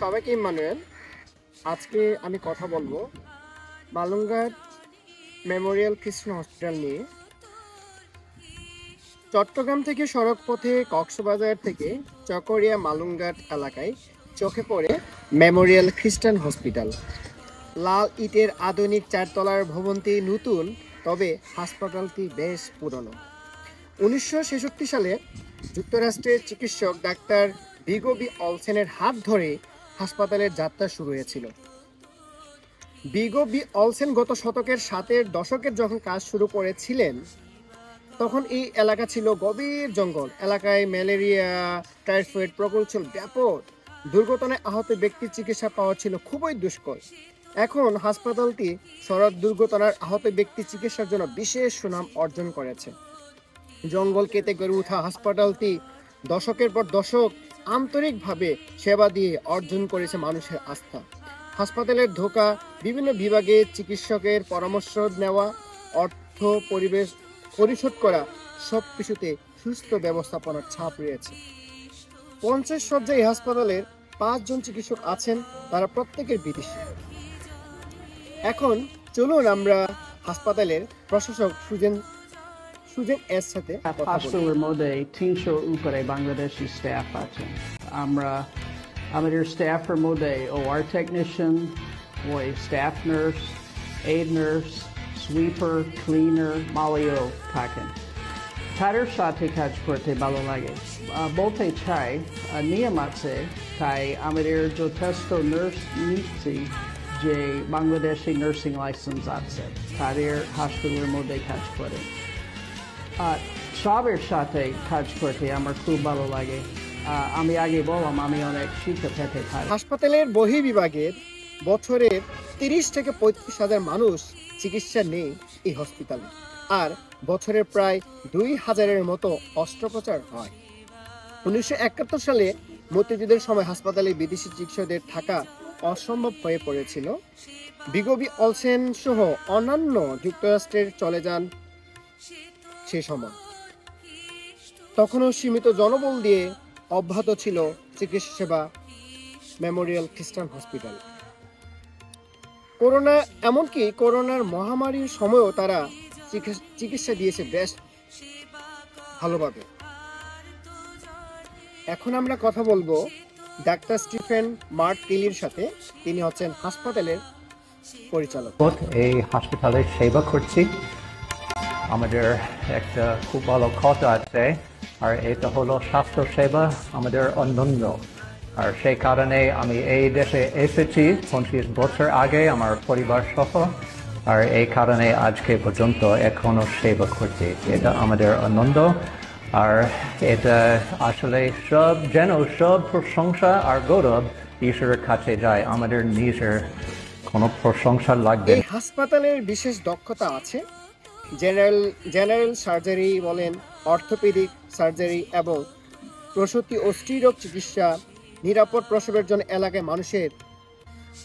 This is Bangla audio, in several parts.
সবাইকে ইম্মানুয়েল। আজকে আমি কথা বলবো মালুঙ্গার মেমোরিয়াল খ্রিস্টান হসপিটাল নিয়ে। চট্টগ্রাম থেকে সড়ক পথে কক্সবাজার থেকে চকরিয়া মালুঙ্গাট এলাকায় চোখে পড়ে মেমোরিয়াল খ্রিস্টান হসপিটাল। লাল ইটের আধুনিক চারতলার ভবনটি নতুন, তবে হাসপাতালটি বেশ পুরনো। 1966 সালে যুক্তরাষ্ট্রের চিকিৎসক ডাক্তার ভিগো বি অলসেনের হাত ধরে হাসপাতালের যাত্রা শুরু হয়েছিল। ভিগো বি অলসেন গত শতকের 60-এর দশকের যখন কাজ শুরু করেছিলেন, তখন এই এলাকা ছিল গভীর জঙ্গল। এলাকায় ম্যালেরিয়া, টাইফয়েড প্রকোপ ছিল ব্যাপক। দুর্ঘটনায় আহত ব্যক্তির চিকিৎসা পাওয়া ছিল খুবই দুষ্কর। এখন হাসপাতালটি সড়ক দুর্ঘটনার আহত ব্যক্তি চিকিৎসার জন্য বিশেষ সুনাম অর্জন করেছে। জঙ্গল কেটে গড়ে ওঠা হাসপাতালটি দশকের পর দশক আন্তরিকভাবে সেবা দিয়ে অর্জন করেছে মানুষের আস্থা। হাসপাতালের ঢোকা, বিভিন্ন বিভাগে চিকিৎসকের পরামর্শ নেওয়া, অর্থ পরিশোধ করা, সব কিছুতে সুস্থ ব্যবস্থাপনার ছাপ রয়েছে। 50 শয্যায় এই হাসপাতালের 5 জন চিকিৎসক আছেন, তারা প্রত্যেকের বিদেশি। এখন চলুন আমরা হাসপাতালের প্রশাসক সুজেন এর সাথে কথা বলি। হাসপাতালের মধ্যে 300 উপরে বাংলাদেশি স্টাফ আছেন। আমাদের স্টাফের মধ্যে ওআর টেকনিশিয়ান, ওই staff nurse, aide nurse, sweeper, cleaner, মালিও থাকেন। তাদের সাথে কাজ করতে ভালো লাগে। বলতে চাই নিয়ম আছে, তাই আমাদের যথেষ্ট নার্স নিচ্ছি যে বাংলাদেশি নার্সিং লাইসেন্স আছে, তাদের হাসপাতালের মধ্যে কাজ করে। সবের সাথে কাজ করতে আমার খুব ভালো লাগে। আমি আগে বললাম আমি অনেক শিক্ষা পেতে পারি। হাসপাতালের বহির্বিভাগের বছরের 30 থেকে 35 হাজার মানুষ চিকিৎসা নেই এই হসপিটালে, আর বছরের প্রায় 2000-এর মতো অস্ত্রোপচার হয়। 1971 সালে মুক্তিযুদ্ধের সময় হাসপাতালে বিদেশি চিকিৎসকদের থাকা অসম্ভব হয়ে পড়েছিল। ভিগো বি অলসেন সহ অন্যান্য যুক্তরাষ্ট্রের চলে যান সে সময়। তখনও সীমিত জনবল দিয়ে অব্যাহত ছিল চিকিৎসা সেবা মেমোরিয়াল খ্রিস্টান হসপিটাল। এমনকি করোনার মহামারীর সময়ও তারা চিকিৎসা দিয়েছে বেশ ভালোভাবে। এখন আমরা কথা বলবো ডাক্তার স্টিফেন মার্ক কেলির সাথে। তিনি হচ্ছেন হাসপাতালের পরিচালক। এই হাসপাতালে সেবা করছি। আমাদের একটা খুব ভালো কথা আছে, আর এটা হলো স্বাস্থ্য সেবা আমাদের অনন্য। আর সেই কারণে আমি এই দেশে এসেছি 25 বছর আগে আমার পরিবার সহ, আর এই কারণে আজকে পর্যন্ত এখনো সেবা করছি। এটা আমাদের আনন্দ, আর এটা আসলে সব প্রশংসা আর গৌরব ঈশ্বরের কাছে যায়, আমাদের নিজের কোনো প্রশংসা লাগবে। এই হাসপাতালের বিশেষ দক্ষতা আছে। জেনারেল সার্জারি বলেন, অর্থোপেডিক সার্জারি এবং প্রসূতি ও স্ত্রীরোগ চিকিৎসা, নিরাপদ প্রসবের জন্য এলাকায় মানুষের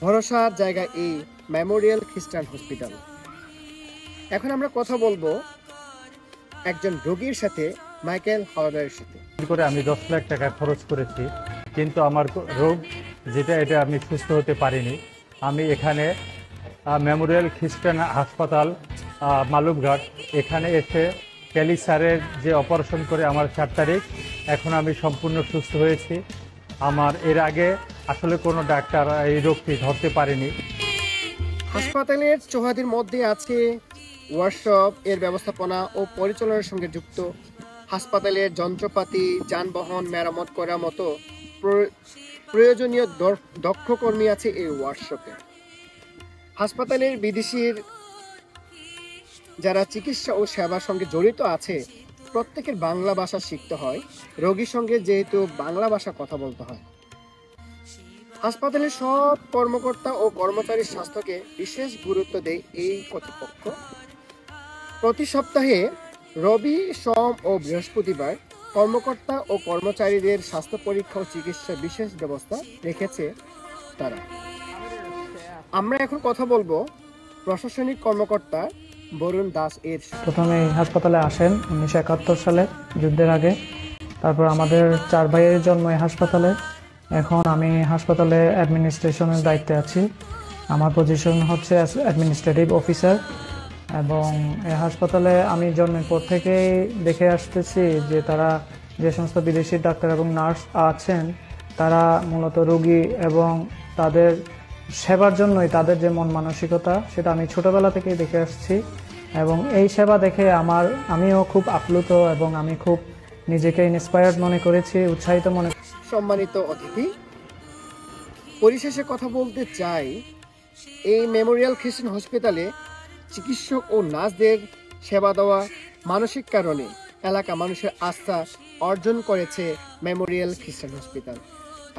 ভরসার জায়গা এই মেমোরিয়াল খ্রিস্টান হসপিটাল। এখন আমরা কথা বলবো একজন রোগীর সাথে, মাইকেল হাওলাদারের সাথে। করে আমি 10 লাখ টাকা খরচ করেছি, কিন্তু আমার রোগ এটা আমি সুস্থ হতে পারিনি। আমি এখানে মেমোরিয়াল খ্রিস্টান হাসপাতাল মালুমঘাট এখানে এসে ক্যালি স্যারের যে অপারেশন করে আমার 4 তারিখ, এখন আমি সম্পূর্ণ সুস্থ হয়েছি। আমার এর আগে আসলে কোনো ডাক্তার এই রোগটি ধরতে পারেনি। হাসপাতালের চৌহাদির মধ্যে আছে ওয়ার্কশপ এর ব্যবস্থাপনা ও পরিচালনার সঙ্গে যুক্ত। হাসপাতালের যন্ত্রপাতি, যানবাহন মেরামত করার মতো প্রয়োজনীয় দক্ষ কর্মী আছে এই ওয়ার্কশপে। হাসপাতালের বিদেশির যারা চিকিৎসা ও সেবার সঙ্গে জড়িত আছে, প্রত্যেকের বাংলা ভাষা শিখতে হয়। রোগীর সঙ্গে যেহেতু বাংলা ভাষা কথা বলতে হয়। হাসপাতালের সব কর্মকর্তা ও কর্মচারীর স্বাস্থ্যকে বিশেষ গুরুত্ব দেয় এই কর্তৃপক্ষ। প্রতি সপ্তাহে রবি, সোম ও বৃহস্পতিবার কর্মকর্তা ও কর্মচারীদের স্বাস্থ্য পরীক্ষা ও চিকিৎসার বিশেষ ব্যবস্থা রেখেছে তারা। আমরা এখন কথা বলবো প্রশাসনিক কর্মকর্তা বরুণ দাস এর। প্রথমে হাসপাতালে আসেন 1971 সালে, যুদ্ধের আগে। তারপর আমাদের 4 ভাইয়ের জন্ম এই হাসপাতালে। এখন আমি হাসপাতালে অ্যাডমিনিস্ট্রেশনের দায়িত্বে আছি। আমার পজিশন হচ্ছে অ্যাডমিনিস্ট্রেটিভ অফিসার এবং এই হাসপাতালে আমি জন্মের পর থেকেই দেখে আসতেছি যে তারা যে সমস্ত বিদেশি ডাক্তার এবং নার্স আছেন তারা মূলত রোগী এবং তাদের সেবার জন্যই তাদের যে মন মানসিকতা সেটা আমি ছোটবেলা থেকেই দেখে আসছি এবং এই সেবা দেখে আমিও খুব আপ্লুত এবং আমি খুব নিজেকে ইন্সপায়ার্ড মনে করেছি, উৎসাহিত মনে। সম্মানিত অতিথি, পরিশেষে কথা বলতে চাই, এই মেমোরিয়াল খ্রিস্টান হসপিটালে চিকিৎসক ও নার্সদের সেবা দেওয়া মানসিক কারণে এলাকা মানুষের আস্থা অর্জন করেছে মেমোরিয়াল খ্রিস্টান হসপিটাল।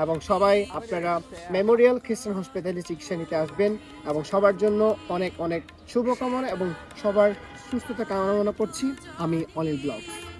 এবং সবাই আপনারা মেমোরিয়াল খ্রিস্টান হসপিটালে চিকিৎসা নিতে আসবেন এবং সবার জন্য অনেক অনেক শুভকামনা এবং সবার সুস্থতা কামনা করছি। আমি অনিল ব্লগস।